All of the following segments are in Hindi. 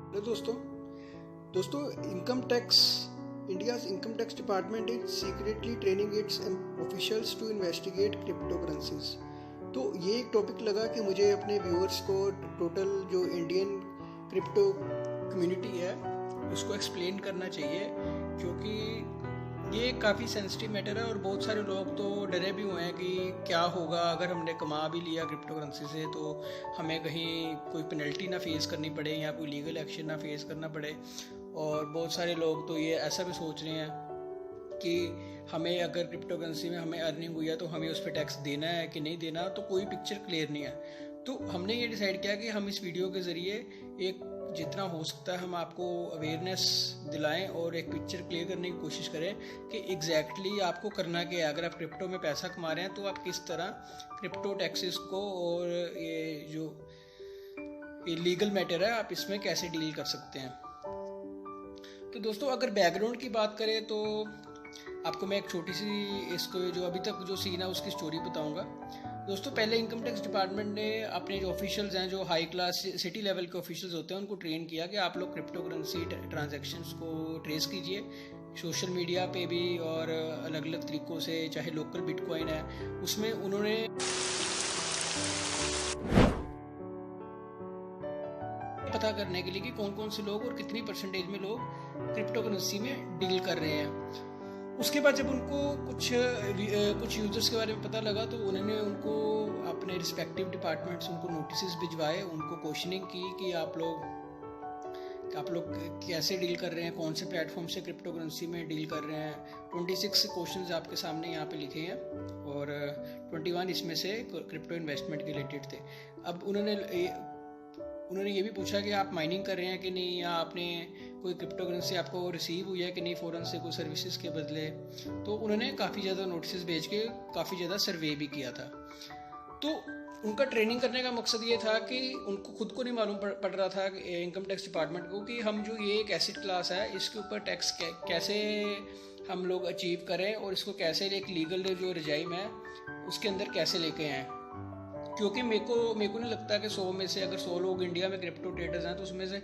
हेलो दोस्तों income tax India's income tax department is secretly training its officials to investigate crypto currencies. तो ये एक टॉपिक लगा कि मुझे अपने व्यूअर्स को टोटल जो इंडियन क्रिप्टो कम्युनिटी है उसको एक्सप्लेन करना चाहिए, क्योंकि ये काफ़ी सेंसिटिव मैटर है और बहुत सारे लोग तो डरे भी हुए हैं कि क्या होगा अगर हमने कमा भी लिया क्रिप्टो करेंसी से, तो हमें कहीं कोई पेनल्टी ना फेस करनी पड़े या कोई लीगल एक्शन ना फेस करना पड़े। और बहुत सारे लोग तो ये ऐसा भी सोच रहे हैं कि हमें अगर क्रिप्टो करेंसी में हमें अर्निंग हुई है तो हमें उस पर टैक्स देना है कि नहीं देना, तो कोई पिक्चर क्लियर नहीं है। तो हमने ये डिसाइड किया कि हम इस वीडियो के ज़रिए एक जितना हो सकता है हम आपको अवेयरनेस दिलाएं और एक पिक्चर क्लियर करने की कोशिश करें कि एग्जैक्टली आपको करना क्या है। अगर आप क्रिप्टो में पैसा कमा रहे हैं तो आप किस तरह क्रिप्टो टैक्सेस को और ये जो ये लीगल मैटर है आप इसमें कैसे डील कर सकते हैं। तो दोस्तों अगर बैकग्राउंड की बात करें तो आपको मैं एक छोटी सी इसको जो अभी तक जो सीन है उसकी स्टोरी बताऊंगा। दोस्तों पहले इनकम टैक्स डिपार्टमेंट ने अपने जो ऑफिशियल्स हैं, जो हाई क्लास सिटी लेवल के ऑफिशियल्स होते हैं, उनको ट्रेन किया कि आप लोग क्रिप्टो करेंसी ट्रांजैक्शंस को ट्रेस कीजिए सोशल मीडिया पे भी और अलग अलग तरीक़ों से, चाहे लोकल बिटकॉइन है उसमें उन्होंने पता करने के लिए कि कौन कौन से लोग और कितनी परसेंटेज में लोग क्रिप्टो करेंसी में डील कर रहे हैं। उसके बाद जब उनको कुछ यूजर्स के बारे में पता लगा तो उन्होंने उनको अपने रिस्पेक्टिव डिपार्टमेंट्स उनको नोटिस भिजवाए, उनको क्वेश्चनिंग की कि आप लोग कैसे डील कर रहे हैं, कौन से प्लेटफॉर्म से क्रिप्टो करेंसी में डील कर रहे हैं। 26 क्वेश्चंस आपके सामने यहाँ पे लिखे हैं और 21 इसमें से क्रिप्टो इन्वेस्टमेंट के रिलेटेड थे। अब उन्होंने ये भी पूछा कि आप माइनिंग कर रहे हैं कि नहीं, या आपने कोई क्रिप्टो करेंसी आपको रिसीव हुई है कि नहीं फ़ौरन से कोई सर्विसेज के बदले। तो उन्होंने काफ़ी ज़्यादा नोटिस भेज के काफ़ी ज़्यादा सर्वे भी किया था। तो उनका ट्रेनिंग करने का मकसद ये था कि उनको खुद को नहीं मालूम पड़ रहा था इनकम टैक्स डिपार्टमेंट को कि हम जो ये एक एसेट क्लास है इसके ऊपर टैक्स कैसे हम लोग अचीव करें और इसको कैसे एक लीगल जो रजाइम है उसके अंदर कैसे लेके आएँ। क्योंकि मेरे को नहीं लगता कि 100 में से अगर 100 लोग इंडिया में क्रिप्टो ट्रेडर्स हैं तो उसमें से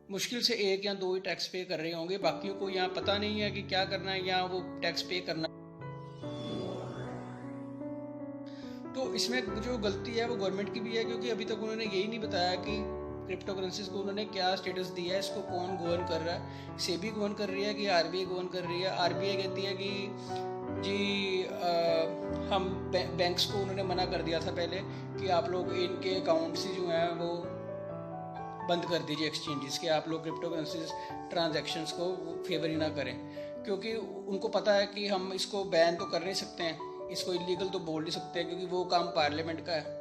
मुश्किल से 1 या 2 ही टैक्स पे कर रहे होंगे, बाकियों को यहाँ पता नहीं है कि क्या करना है या वो टैक्स पे करना। तो इसमें जो गलती है वो गवर्नमेंट की भी है, क्योंकि अभी तक उन्होंने यही नहीं बताया कि क्रिप्टो करेंसीज को उन्होंने क्या स्टेटस दिया है, इसको कौन गवर्न कर रहा है। सेबी गवर्न कर रही है कि आरबीआई गवर्न कर रही है। आरबीआई कहती है कि जी हम बैंक्स को उन्होंने मना कर दिया था पहले कि आप लोग इनके अकाउंट्स जो हैं वो बंद कर दीजिए एक्सचेंजेस के, आप लोग क्रिप्टो करेंसीज ट्रांजैक्शंस को फेवर ही ना करें, क्योंकि उनको पता है कि हम इसको बैन तो कर नहीं सकते हैं, इसको इलीगल तो बोल नहीं सकते हैं, क्योंकि वो काम पार्लियामेंट का है।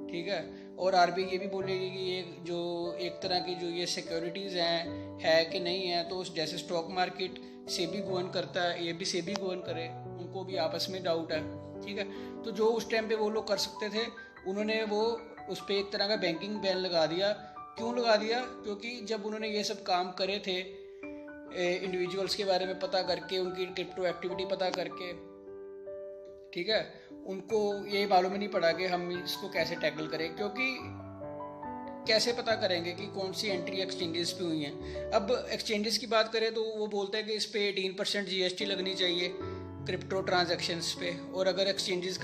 ठीक है। और आरबीआई ये भी बोलेगी कि ये जो एक तरह की जो ये सिक्योरिटीज़ हैं है कि नहीं है, तो जैसे स्टॉक मार्केट सेबी गवर्न करता है, ये भी सेबी गवर्न करे, उनको भी आपस में डाउट है। ठीक है। तो जो उस टाइम पे वो लोग कर सकते थे उन्होंने वो उस पर एक तरह का बैंकिंग बैन लगा दिया। क्यों लगा दिया? क्योंकि जब उन्होंने ये सब काम करे थे इंडिविजुअल्स के बारे में पता करके, उनकी क्रिप्टो एक्टिविटी पता करके, ठीक है, उनको ये मालूम ही नहीं पड़ा कि हम इसको कैसे टैकल करें, क्योंकि कैसे पता करेंगे कि कौन सी एंट्री एक्सचेंजेस पे हुई हैं। अब एक्सचेंजेस की बात करें तो वो बोलते हैं कि इस पे 18% जीएसटी लगनी चाहिए क्रिप्टो ट्रांजैक्शंस पे, और अगर एक्सचेंजेस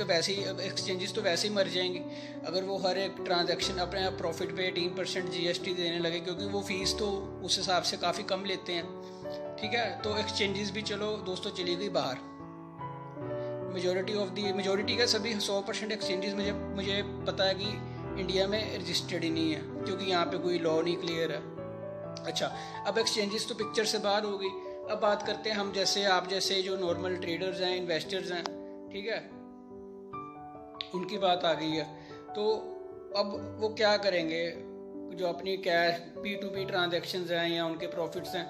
तो वैसे ही मर जाएंगी अगर वो हर एक ट्रांजैक्शन अपने आप प्रॉफिट पे 18% जीएसटी देने लगे, क्योंकि वो फीस तो उस हिसाब से काफ़ी कम लेते हैं। ठीक है। तो एक्सचेंजेस भी चलो दोस्तों चली गई बाहर। मेजोरिटी का सभी 100% एक्सचेंजेस मुझे पता है कि इंडिया में रजिस्टर्ड ही नहीं है, क्योंकि यहाँ पे कोई लॉ नहीं क्लियर है। अच्छा, अब एक्सचेंजेस तो पिक्चर से बाहर हो गई। अब बात करते हैं हम जैसे आप जैसे जो नॉर्मल ट्रेडर्स हैं, इन्वेस्टर्स हैं, ठीक है, उनकी बात आ गई है। तो अब वो क्या करेंगे, जो अपनी कैश P2P ट्रांजैक्शंस हैं या उनके प्रॉफिट्स हैं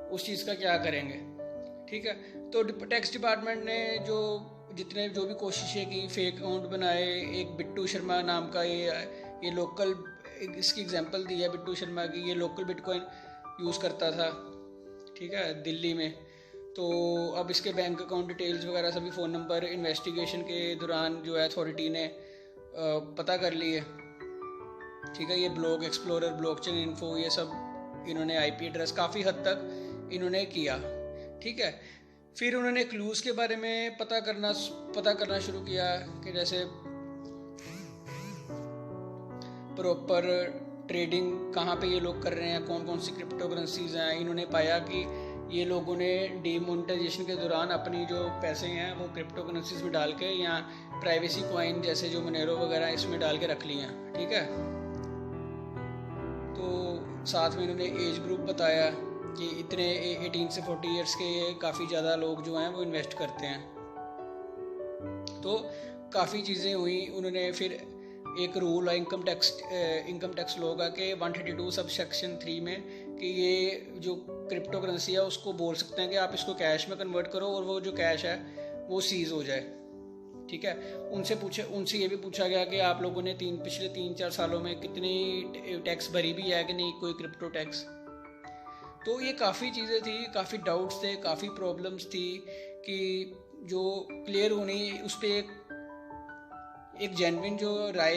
उस चीज़ का क्या करेंगे। ठीक है। तो टैक्स डिपार्टमेंट ने जो भी कोशिशें की, फेक अकाउंट बनाए। एक बिट्टू शर्मा नाम का ये लोकल इसकी एग्जांपल दी है बिट्टू शर्मा की, ये लोकल बिटकॉइन यूज़ करता था, ठीक है, दिल्ली में। तो अब इसके बैंक अकाउंट डिटेल्स वगैरह सभी फ़ोन नंबर इन्वेस्टिगेशन के दौरान जो है अथॉरिटी ने पता कर लिए। ठीक है। ये ब्लॉक एक्सप्लोरर, ब्लॉकचेन इन्फो, ये सब इन्होंने आईपी एड्रेस काफ़ी हद तक इन्होंने किया, ठीक है। फिर उन्होंने क्लूज़ के बारे में पता करना शुरू किया कि जैसे प्रॉपर ट्रेडिंग कहाँ पे ये लोग कर रहे हैं, कौन कौन सी क्रिप्टो करेंसीज हैं। इन्होंने पाया कि ये लोगों ने डीमोनेटाइजेशन के दौरान अपनी जो पैसे हैं वो क्रिप्टो करेंसीज में डाल के या प्राइवेसी कॉइन जैसे जो मोनेरो वगैरह इसमें डाल के रख लिए हैं, ठीक है। तो साथ में इन्होंने एज ग्रुप बताया कि इतने 18 से 40 ईयर्स के काफ़ी ज़्यादा लोग जो हैं वो इन्वेस्ट करते हैं। तो काफ़ी चीज़ें हुई। उन्होंने फिर एक रूल इनकम टैक्स लॉ का कि 132 सब सेक्शन 3 में कि ये जो क्रिप्टो करेंसी है उसको बोल सकते हैं कि आप इसको कैश में कन्वर्ट करो और वो जो कैश है वो सीज हो जाए, ठीक है। उनसे ये भी पूछा गया कि आप लोगों ने पिछले 3-4 सालों में कितनी टैक्स भरी भी है कि नहीं, कोई क्रिप्टो टैक्स। तो ये काफ़ी चीज़ें थी, काफ़ी डाउट्स थे, काफ़ी प्रॉब्लम्स थी कि जो क्लियर होनी, उस पर एक जेन्युइन जो राय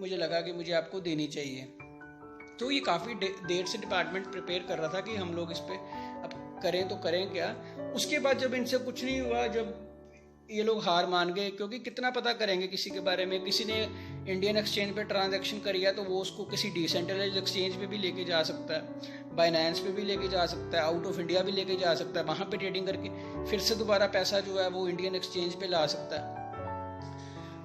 मुझे लगा कि मुझे आपको देनी चाहिए। तो ये काफ़ी देर से डिपार्टमेंट प्रिपेयर कर रहा था कि हम लोग इस पर अब करें तो करें क्या। उसके बाद जब इनसे कुछ नहीं हुआ, जब ये लोग हार मान गए, क्योंकि कितना पता करेंगे किसी के बारे में। किसी ने इंडियन एक्सचेंज पे ट्रांजैक्शन करी है तो वो उसको किसी डिसेंट्रलाइज्ड एक्सचेंज पे भी लेके जा सकता है, बाइनेंस पे भी लेके जा सकता है, आउट ऑफ इंडिया भी लेके जा सकता है, वहाँ पे ट्रेडिंग करके फिर से दोबारा पैसा जो है वो इंडियन एक्सचेंज पे ला सकता है।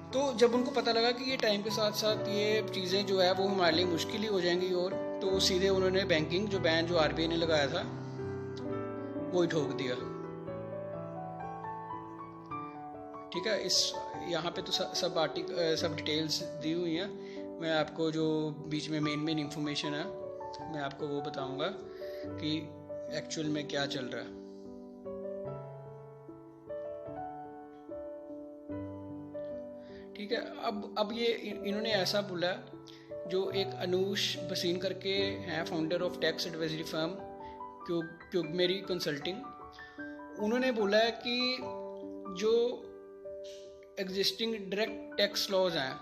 तो जब उनको पता लगा कि ये टाइम के साथ साथ ये चीज़ें जो है वो हमारे लिए मुश्किल ही हो जाएंगी, और तो सीधे उन्होंने बैंकिंग जो बैन जो आरबीआई ने लगाया था वो ही ठोक दिया, ठीक है। इस यहाँ पे तो सब डिटेल्स दी हुई हैं। मैं आपको जो बीच में मेन इंफॉर्मेशन है मैं आपको वो बताऊंगा कि एक्चुअल में क्या चल रहा है। ठीक है। अब ये इन्होंने ऐसा बोला, जो एक अनूश भसीन करके हैं founder of tax advisory firm क्यूबमेरी कंसल्टिंग, उन्होंने बोला है कि जो एग्जिस्टिंग डायरेक्ट टैक्स लॉज हैं,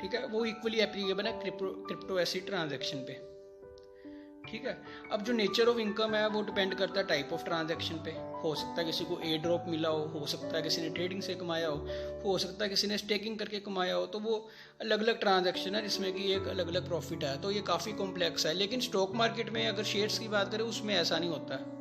ठीक है, वो इक्वली एप्लीकेबल है क्रिप्टो एसिड ट्रांजैक्शन पे, ठीक है। अब जो नेचर ऑफ इनकम है वो डिपेंड करता है टाइप ऑफ ट्रांजैक्शन पे। हो सकता है किसी को एयर ड्रॉप मिला हो सकता है किसी ने ट्रेडिंग से कमाया हो सकता है किसी ने स्टेकिंग करके कमाया हो। तो वो अलग अलग ट्रांजैक्शन है जिसमें कि एक अलग अलग प्रॉफिट है। तो ये काफ़ी कॉम्प्लेक्स है। लेकिन स्टॉक मार्केट में अगर शेयर्स की बात करें उसमें ऐसा नहीं होता है।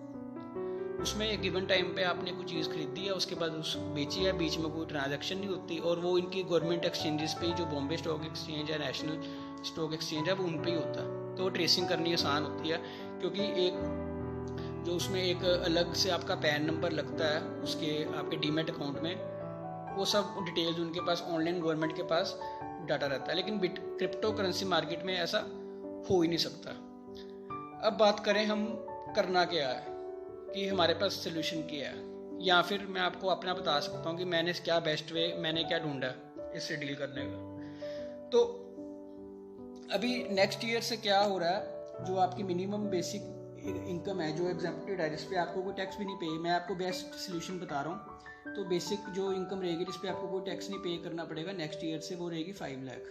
उसमें एक गिवन टाइम पे आपने कोई चीज़ खरीदी है, उसके बाद उस बेची है, बीच में कोई ट्रांजैक्शन नहीं होती, और वो इनकी गवर्नमेंट एक्सचेंजेस पे, जो बॉम्बे स्टॉक एक्सचेंज है, नेशनल स्टॉक एक्सचेंज है, वो उन पे ही होता है। तो ट्रेसिंग करनी आसान होती है, क्योंकि एक जो उसमें एक अलग से आपका पैन नंबर लगता है उसके आपके डीमेट अकाउंट में, वो सब डिटेल्स उनके पास ऑनलाइन गवर्नमेंट के पास डाटा रहता है। लेकिन क्रिप्टो करेंसी मार्केट में ऐसा हो ही नहीं सकता। अब बात करें हम करना क्या है, कि हमारे पास सोल्यूशन क्या है, या फिर मैं आपको अपना बता सकता हूँ कि मैंने क्या बेस्ट वे मैंने क्या ढूंढा इससे डील करने का। तो अभी नेक्स्ट ईयर से क्या हो रहा है, जो आपकी मिनिमम बेसिक इनकम है जो एग्जेम्प्टेड है, जिस पे आपको कोई टैक्स भी नहीं पे, मैं आपको बेस्ट सोल्यूशन बता रहा हूँ। तो बेसिक जो इनकम रहेगी जिस पे आपको कोई टैक्स नहीं पे करना पड़ेगा, नेक्स्ट ईयर से वो रहेगी 5 लाख।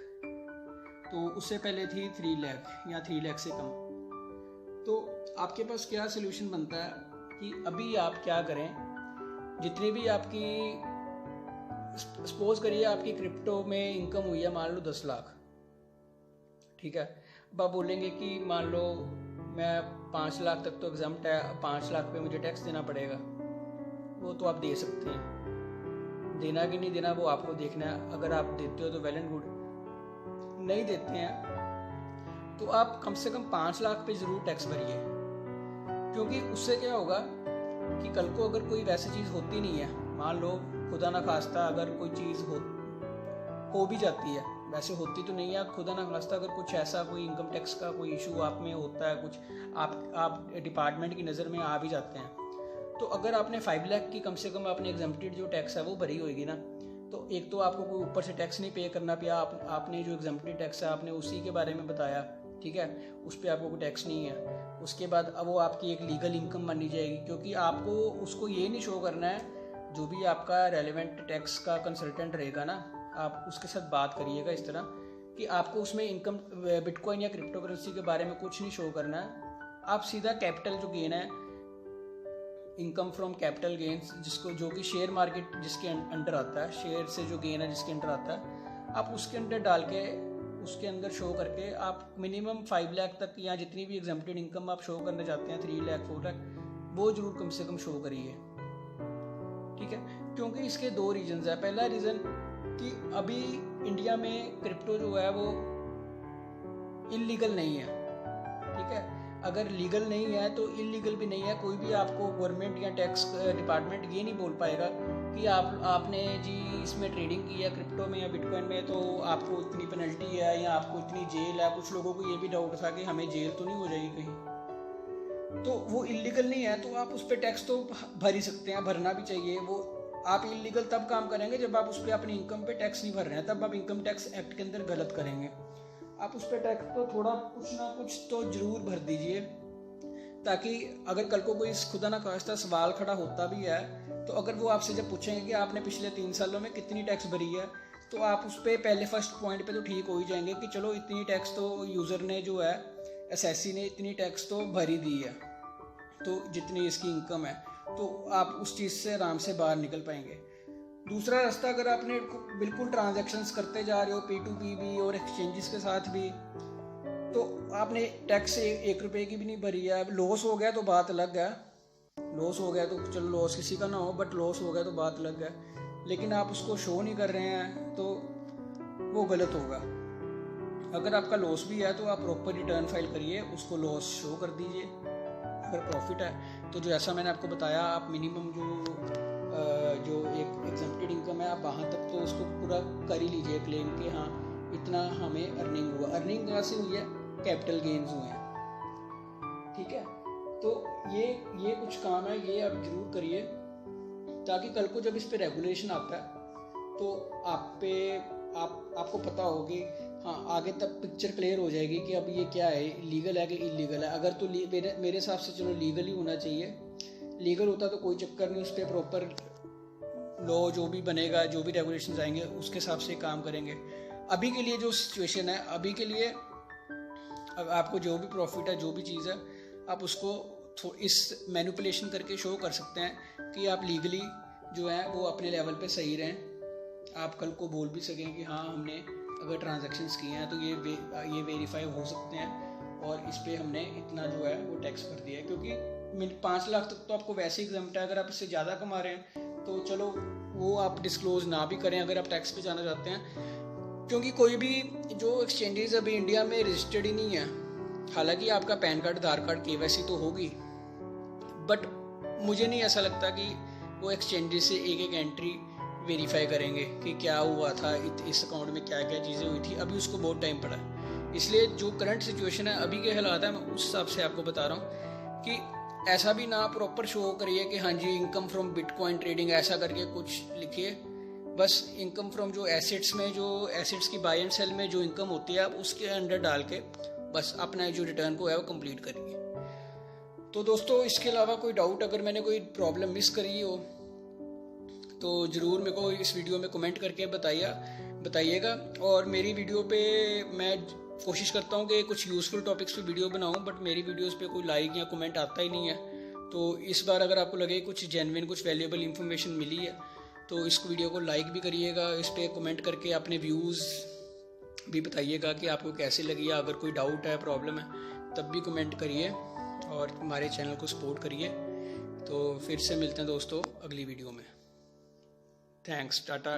तो उससे पहले थी 3 लाख या 3 लाख से कम। तो आपके पास क्या सोल्यूशन बनता है कि अभी आप क्या करें, जितनी भी आपकी सपोज करिए आपकी क्रिप्टो में इनकम हुई है मान लो 10 लाख, ठीक है। अब आप बोलेंगे कि मान लो मैं 5 लाख तक तो एग्जाम्प्ट है, 5 लाख पे मुझे टैक्स देना पड़ेगा। वो तो आप दे सकते हैं, देना कि नहीं देना वो आपको देखना है। अगर आप देते हो तो वेल एंड गुड, नहीं देते हैं तो आप कम से कम 5 लाख पे ज़रूर टैक्स भरिए, क्योंकि उससे क्या होगा कि कल को अगर कोई वैसी चीज़ होती नहीं है, मान लो खुदा ना खास्ता अगर कोई चीज़ हो भी जाती है, वैसे होती तो नहीं है, खुदा ना खास्ता अगर कुछ ऐसा कोई इनकम टैक्स का कोई इशू आप में होता है, कुछ आप डिपार्टमेंट की नज़र में आ भी जाते हैं, तो अगर आपने 5 लाख की कम से कम आपने एग्जेम्प्टेड जो टैक्स है वो भरी होगी ना, तो एक तो आपको कोई ऊपर से टैक्स नहीं पे करना पिया। आपने जो एग्जेम्प्टेड टैक्स है आपने उसी के बारे में बताया, ठीक है, उस पर आपको कोई टैक्स नहीं है। उसके बाद अब वो आपकी एक लीगल इनकम मानी जाएगी, क्योंकि आपको उसको ये नहीं शो करना है, जो भी आपका रेलेवेंट टैक्स का कंसल्टेंट रहेगा ना, आप उसके साथ बात करिएगा इस तरह कि आपको उसमें इनकम बिटकॉइन या क्रिप्टो करेंसी के बारे में कुछ नहीं शो करना है, आप सीधा कैपिटल जो गेन है, इनकम फ्रॉम कैपिटल गेन्स, जिसको जो कि शेयर मार्केट जिसके अंडर आता है, शेयर से जो गेन है जिसके अंडर आता है, आप उसके अंदर डाल के उसके अंदर शो करके आप मिनिमम 5 लाख तक या जितनी भी एग्जम्प्टेड इनकम आप शो करना चाहते हैं, 3 लाख 4 लाख, वो जरूर कम से कम शो करिए। ठीक है, क्योंकि इसके 2 रीजंस है। पहला रीज़न कि अभी इंडिया में क्रिप्टो जो है वो इलीगल नहीं है। ठीक है, अगर लीगल नहीं है तो इलीगल भी नहीं है। कोई भी आपको गवर्नमेंट या टैक्स डिपार्टमेंट ये नहीं बोल पाएगा कि आपने जी इसमें ट्रेडिंग की है क्रिप्टो में या बिटकॉइन में तो आपको इतनी पेनल्टी है या आपको इतनी जेल है। कुछ लोगों को ये भी डाउट था कि हमें जेल तो नहीं हो जाएगी कहीं, तो वो इलीगल नहीं है तो आप उस पर टैक्स तो भर ही सकते हैं, भरना भी चाहिए। वो आप इलीगल तब काम करेंगे जब आप उस पर अपनी इनकम पे टैक्स नहीं भर रहे हैं, तब आप इनकम टैक्स एक्ट के अंदर गलत करेंगे। आप उस पर टैक्स तो थोड़ा कुछ ना कुछ तो जरूर भर दीजिए, ताकि अगर कल को कोई खुदा ना खास्ता सवाल खड़ा होता भी है तो अगर वो आपसे जब पूछेंगे कि आपने पिछले 3 सालों में कितनी टैक्स भरी है, तो आप उस पर पहले फर्स्ट पॉइंट पे तो ठीक हो ही जाएंगे कि चलो इतनी टैक्स तो यूज़र ने जो है एसएससी ने इतनी टैक्स तो भरी दी है, तो जितनी इसकी इनकम है, तो आप उस चीज़ से आराम से बाहर निकल पाएंगे। दूसरा रास्ता, अगर आपने बिल्कुल ट्रांजैक्शंस करते जा रहे हो P2P भी और एक्सचेंजेस के साथ भी, तो आपने टैक्स 1 रुपये की भी नहीं भरी है। लॉस हो गया तो बात अलग है, लॉस हो गया तो चलो लॉस किसी का ना हो, बट लॉस हो गया तो बात अलग है। लेकिन आप उसको शो नहीं कर रहे हैं तो वो गलत होगा। अगर आपका लॉस भी है तो आप प्रॉपर रिटर्न फाइल करिए, उसको लॉस शो कर दीजिए। अगर प्रॉफिट है तो जो ऐसा मैंने आपको बताया, आप मिनिमम जो एक एग्जम्प्टेड इनकम है आप वहाँ तक तो उसको पूरा कर ही लीजिए क्लेम कि हाँ इतना हमें अर्निंग हुआ। अर्निंग कहाँ से हुई है? कैपिटल गेन्स हुए हैं। ठीक है, तो ये कुछ काम है, ये आप जरूर करिए, ताकि कल को जब इस पे रेगुलेशन आता है तो आपको पता होगी, हाँ आगे तक पिक्चर क्लियर हो जाएगी कि अब ये क्या है, लीगल है कि इलीगल है। अगर तो मेरे हिसाब से चलो लीगल ही होना चाहिए। लीगल होता तो कोई चक्कर नहीं, उस पर प्रॉपर लॉ जो भी बनेगा, जो भी रेगुलेशंस आएंगे उसके हिसाब से काम करेंगे। अभी के लिए जो सिचुएशन है, अभी के लिए आपको जो भी प्रॉफिट है, जो भी चीज़ है, आप उसको इस मैनिपुलेशन करके शो कर सकते हैं कि आप लीगली जो है वो अपने लेवल पे सही रहें। आप कल को बोल भी सकें कि हाँ हमने अगर ट्रांजैक्शंस किए हैं तो ये वेरीफाई हो सकते हैं और इस पर हमने इतना जो है वो टैक्स भर दिया है। क्योंकि 5 लाख तक तो आपको वैसे ही एग्जम्प्ट है। अगर आप इससे ज़्यादा कमा रहे हैं तो चलो वो आप डिस्क्लोज ना भी करें अगर आप टैक्स पे जाना चाहते हैं, क्योंकि कोई भी जो एक्सचेंजेस अभी इंडिया में रजिस्टर्ड ही नहीं है। हालांकि आपका पैन कार्ड, आधार कार्ड, KYC तो होगी, बट मुझे नहीं ऐसा लगता कि वो एक्सचेंजेस से एक एंट्री वेरीफाई करेंगे कि क्या हुआ था, इस अकाउंट में क्या क्या चीज़ें हुई थी। अभी उसको बहुत टाइम पड़ा है। इसलिए जो करंट सिचुएशन है, अभी के हालात है, मैं उस हिसाब से आपको बता रहा हूँ कि ऐसा भी ना प्रॉपर शो करिए कि हाँ जी इनकम फ्रॉम बिटकॉइन ट्रेडिंग ऐसा करके कुछ लिखिए। बस इनकम फ्रॉम जो एसेट्स में, जो एसेट्स की बाय एंड सेल में जो इनकम होती है, आप उसके अंडर डाल के बस अपना जो रिटर्न को है वो कंप्लीट करिए। तो दोस्तों, इसके अलावा कोई डाउट, अगर मैंने कोई प्रॉब्लम मिस करी हो तो ज़रूर मेरे को इस वीडियो में कमेंट करके बताइएगा। और मेरी वीडियो पे मैं कोशिश करता हूँ कि कुछ यूज़फुल टॉपिक्स पे वीडियो बनाऊँ, बट मेरी वीडियोस पे कोई लाइक या कमेंट आता ही नहीं है। तो इस बार अगर आपको लगे कुछ जेन्युइन, कुछ वैल्यूएबल इन्फॉर्मेशन मिली है तो इस वीडियो को लाइक भी करिएगा, इस पर कमेंट करके अपने व्यूज़ भी बताइएगा कि आपको कैसे लगी। अगर कोई डाउट है, प्रॉब्लम है, तब भी कमेंट करिए और हमारे चैनल को सपोर्ट करिए। तो फिर से मिलते हैं दोस्तों अगली वीडियो में। थैंक्स, टाटा।